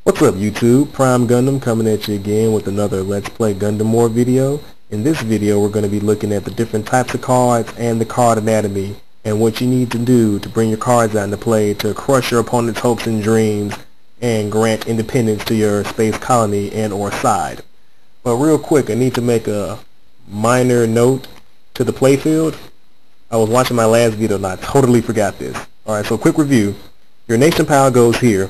What's up YouTube? Prime Gundam coming at you again with another Let's Play Gundam War video. In this video we're going to be looking at the different types of cards and the card anatomy and what you need to do to bring your cards out into play to crush your opponent's hopes and dreams and grant independence to your space colony and or side. But real quick, I need to make a minor note to the playfield. I was watching my last video and I totally forgot this. Alright, so quick review. Your nation pile goes here.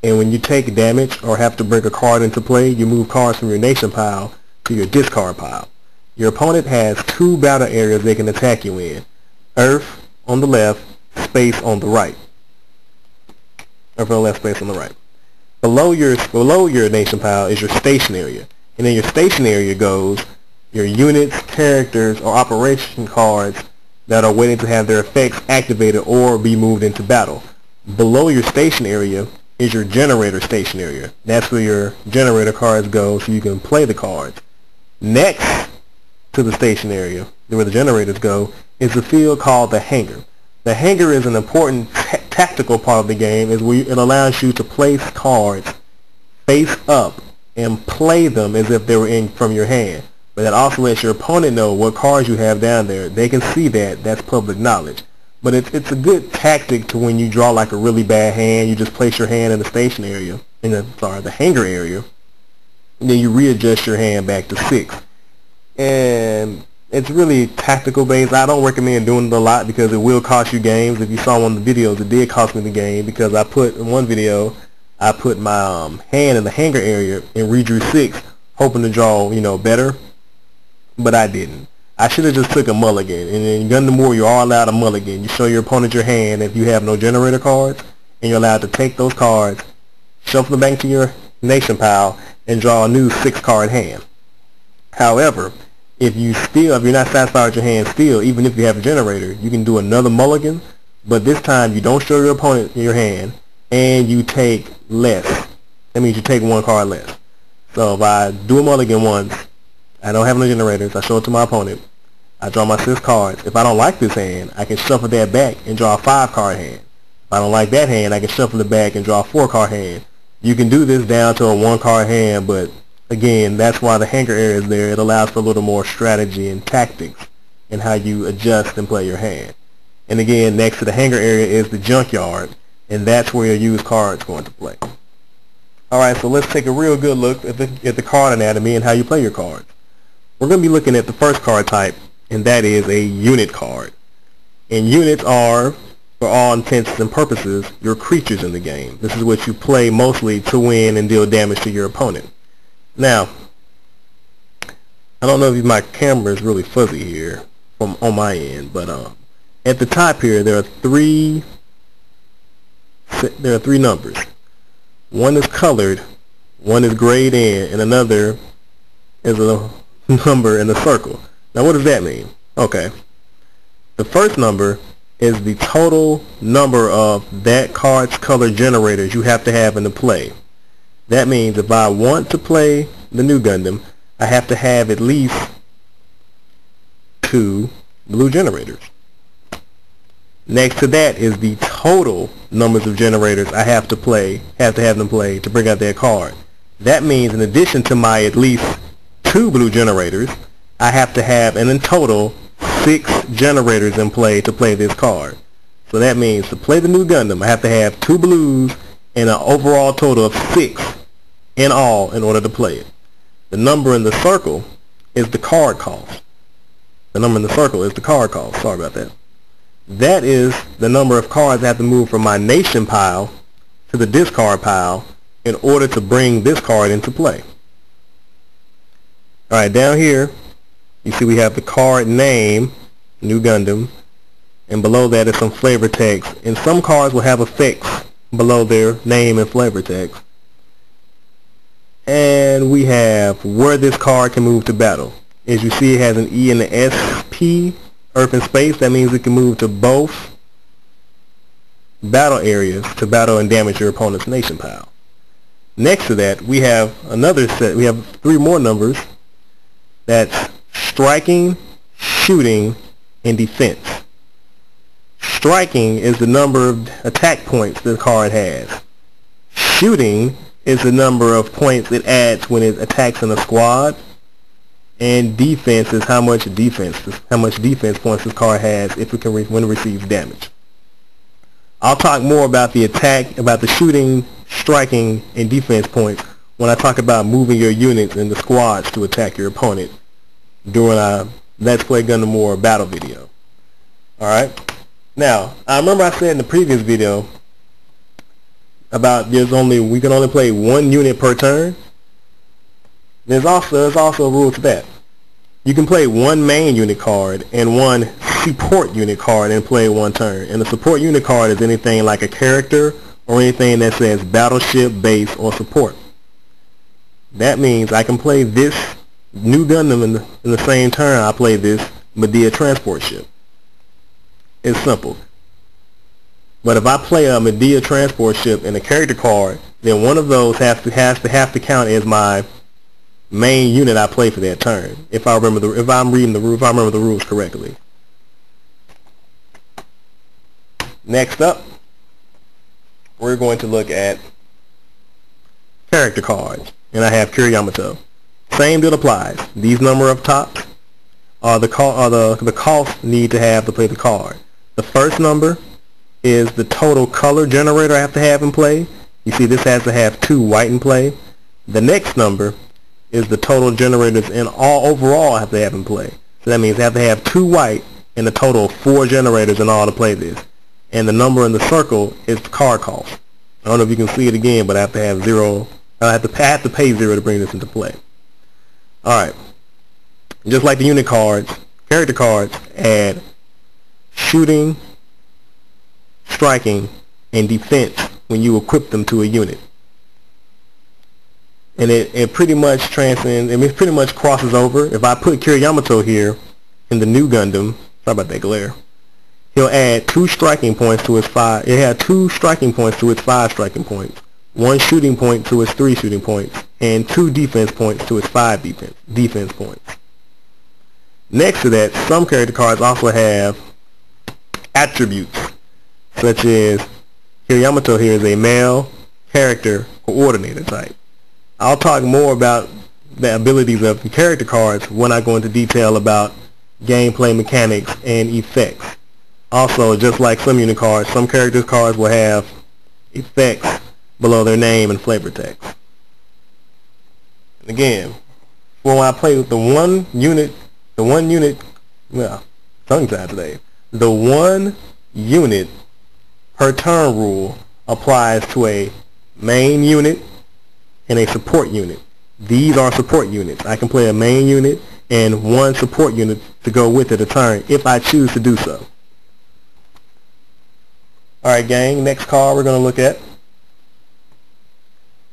And when you take damage or have to bring a card into play, you move cards from your nation pile to your discard pile. Your opponent has two battle areas they can attack you in. Earth on the left, space on the right. Earth on the left, space on the right. Below your nation pile is your station area. And in your station area goes your units, characters, or operation cards that are waiting to have their effects activated or be moved into battle. Below your station area is your generator station area. That's where your generator cards go so you can play the cards. Next to the station area, where the generators go, is the field called the hangar. The hangar is an important tactical part of the game. It allows you to place cards face up and play them as if they were in from your hand. But that also lets your opponent know what cards you have down there. They can see that. That's public knowledge. But it's a good tactic to when you draw like a really bad hand, you just place your hand in the station area, the hangar area, and then you readjust your hand back to 6. And it's really tactical based. I don't recommend doing it a lot because it will cost you games. If you saw one of the videos, it did cost me the game because in one video, I put my hand in the hangar area and redrew 6, hoping to draw, better, but I didn't. I should have just took a mulligan. And in Gundam War, you're all allowed a mulligan. You show your opponent your hand if you have no generator cards, and you're allowed to take those cards, shuffle them back to your nation pile, and draw a new 6-card hand. However, if you're not satisfied with your hand still, even if you have a generator, you can do another mulligan, but this time you don't show your opponent your hand, and you take less. That means you take 1 card less. So if I do a mulligan once, I don't have no generators, I show it to my opponent, I draw my 6 cards. If I don't like this hand, I can shuffle that back and draw a 5-card hand. If I don't like that hand, I can shuffle it back and draw a 4-card hand. You can do this down to a 1-card hand, but again, that's why the hangar area is there. It allows for a little more strategy and tactics in how you adjust and play your hand. And again, next to the hangar area is the junkyard, and that's where your used cards going to play. Alright, so let's take a real good look at the card anatomy and how you play your cards. We're going to be looking at the first card type, and that is a unit card. And units are, for all intents and purposes, your creatures in the game. This is what you play mostly to win and deal damage to your opponent. Now, I don't know if my camera is really fuzzy here on my end, but at the top here there are three numbers. One is colored, one is grayed in, and another is a number in a circle. Now what does that mean? Okay. The first number is the total number of that card's color generators you have to have in the play. That means if I want to play the new Gundam, I have to have at least 2 blue generators. Next to that is the total numbers of generators I have to have them play to bring out their card. That means in addition to my at least 2 blue generators, I have to have, and in total, 6 generators in play to play this card. So that means to play the new Gundam, I have to have 2 blues and an overall total of 6 in all in order to play it. The number in the circle is the card cost. The number in the circle is the card cost. Sorry about that. That is the number of cards I have to move from my nation pile to the discard pile in order to bring this card into play. Alright, down here you see we have the card name, New Gundam, and below that is some flavor text, and some cards will have effects below their name and flavor text. And we have where this card can move to battle. As you see, it has an E and an SP, Earth and Space. That means it can move to both battle areas to battle and damage your opponent's nation pile. Next to that, we have another set. We have 3 more numbers. That's striking, shooting, and defense. Striking is the number of attack points the card has. Shooting is the number of points it adds when it attacks in a squad, and defense is how much defense points this card has if it can when it receives damage. I'll talk more about the attack, about the shooting, striking, and defense points when I talk about moving your units into squads to attack your opponent during a Let's Play Gundam War battle video. Alright? Now, I remember I said in the previous video about we can only play one unit per turn. There's also a rule to that. You can play one main unit card and one support unit card and play one turn. And the support unit card is anything like a character or anything that says battleship, base, or support. That means I can play this new Gundam in the same turn I play this Medea transport ship. It's simple. But if I play a Medea transport ship and a character card, then one of those has to count as my main unit I play for that turn. If I remember the rules correctly. Next up, we're going to look at character cards, and I have Kiriyamato. Same deal applies. These number of tops are the cost need to have to play the card. The first number is the total color generator I have to have in play. You see, this has to have 2 white in play. The next number is the total generators in all overall I have to have in play. So that means I have to have 2 white and a total of 4 generators in all to play this. And the number in the circle is the card cost. I don't know if you can see it again, but I have to have 0. I have to pay 0 to bring this into play. Alright. Just like the unit cards, character cards add shooting, striking, and defense when you equip them to a unit. And it pretty much it pretty much crosses over. If I put Kiriyamato here in the new Gundam, sorry about that glare, he'll add 2 striking points to his 5. It had 2 striking points to its 5 striking points, 1 shooting point to its 3 shooting points, and 2 defense points to its 5 defense points. Next to that, some character cards also have attributes, such as Kiriyamato here is a male character coordinator type. I'll talk more about the abilities of the character cards when I go into detail about gameplay mechanics and effects. Also, just like some unit cards, some character cards will have effects below their name and flavor text. And again, when I play with the one unit, well, tongue tied today. The 1 unit per turn rule applies to a main unit and a support unit. These are support units. I can play a main unit and 1 support unit to go with it a turn if I choose to do so. Alright gang, next card we're going to look at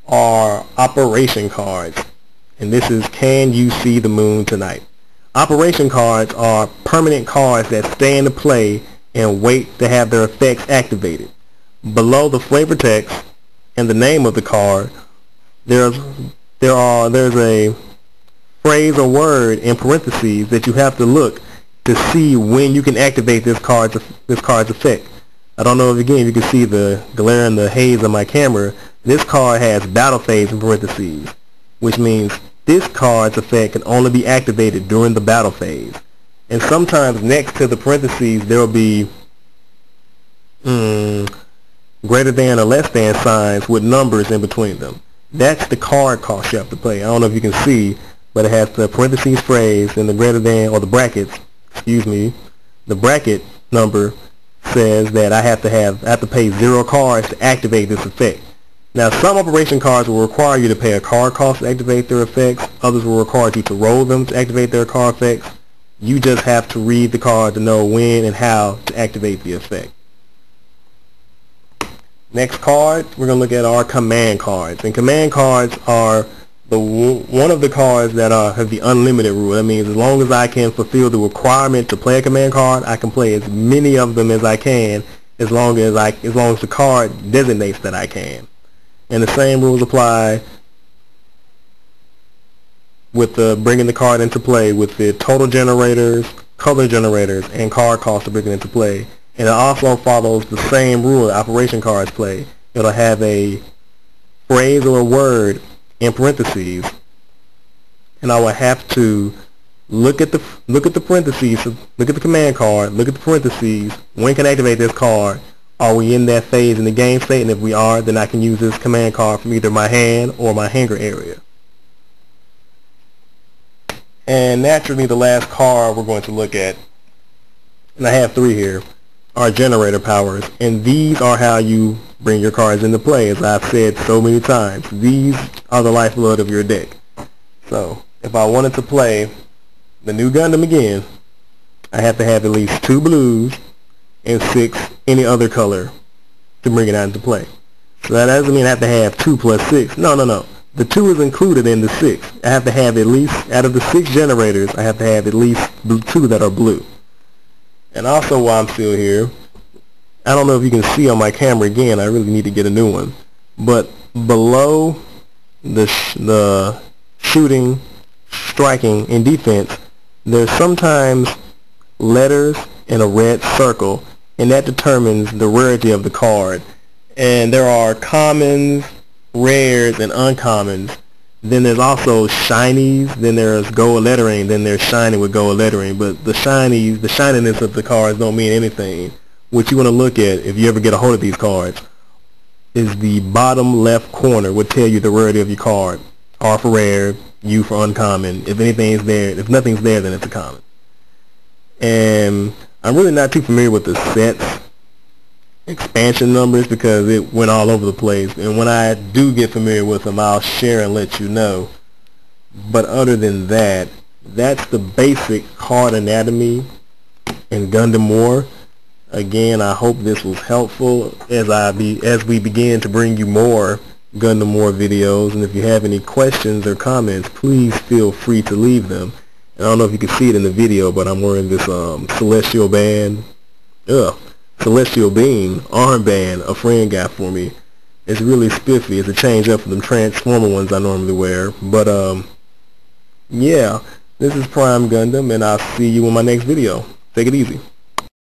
are operation cards. And this is Can You See the Moon Tonight? Operation cards are permanent cards that stay into play and wait to have their effects activated. Below the flavor text and the name of the card, there's a phrase or word in parentheses that you have to look to see when you can activate this card's effect. I don't know if again you can see the glare and the haze on my camera. This card has battle phase in parentheses, which means this card's effect can only be activated during the battle phase. And sometimes next to the parentheses there will be greater than or less than signs with numbers in between them. That's the card cost you have to play. I don't know if you can see, but it has the parentheses phrase and the greater than, or the brackets, excuse me, the bracket number says that I have to pay 0 cards to activate this effect. Now some operation cards will require you to pay a card cost to activate their effects. Others will require you to roll them to activate their card effects. You just have to read the card to know when and how to activate the effect. Next card we're going to look at are command cards. And command cards are one of the cards that have the unlimited rule. That means as long as I can fulfill the requirement to play a command card, I can play as many of them as I can, as long as the card designates that I can. And the same rules apply with bringing the card into play with the total generators, color generators, and card cost to bring it into play. And it also follows the same rule that operation cards play. It'll have a phrase or a word in parentheses, and I will have to look at the parentheses, look at the command card, look at the parentheses. When can I activate this card? Are we in that phase in the game state? And if we are, then I can use this command card from either my hand or my hanger area. And naturally, the last card we're going to look at, and I have 3 here, are generator powers. And these are how you bring your cards into play. As I've said so many times, these are the lifeblood of your deck. So if I wanted to play the new Gundam again, I have to have at least 2 blues and 6 any other color to bring it out into play. So that doesn't mean I have to have 2 plus 6. No. The 2 is included in the 6. I have to have at least, out of the 6 generators, I have to have at least 2 that are blue. And also, while I'm still here, I don't know if you can see on my camera again, I really need to get a new one, but below the shooting, striking, and defense, there's sometimes letters in a red circle, and that determines the rarity of the card. And there are commons, rares, and uncommons. Then there's also shinies, then there's gold lettering, then there's shiny with gold lettering. But the shininess of the cards don't mean anything. What you want to look at, if you ever get a hold of these cards, is the bottom left corner would tell you the rarity of your card. R for rare, U for uncommon. If anything's there, if nothing's there, then it's a common. And I'm really not too familiar with the sets expansion numbers because it went all over the place, and when I do get familiar with them, I'll share and let you know. But other than that, that's the basic card anatomy in Gundam War. Again, I hope this was helpful as we begin to bring you more Gundam War videos. And if you have any questions or comments, please feel free to leave them. And I don't know if you can see it in the video, but I'm wearing this celestial being armband a friend got for me. It's really spiffy. It's a change up from the Transformer ones I normally wear. But yeah, this is Prime Gundam, and I'll see you in my next video. Take it easy.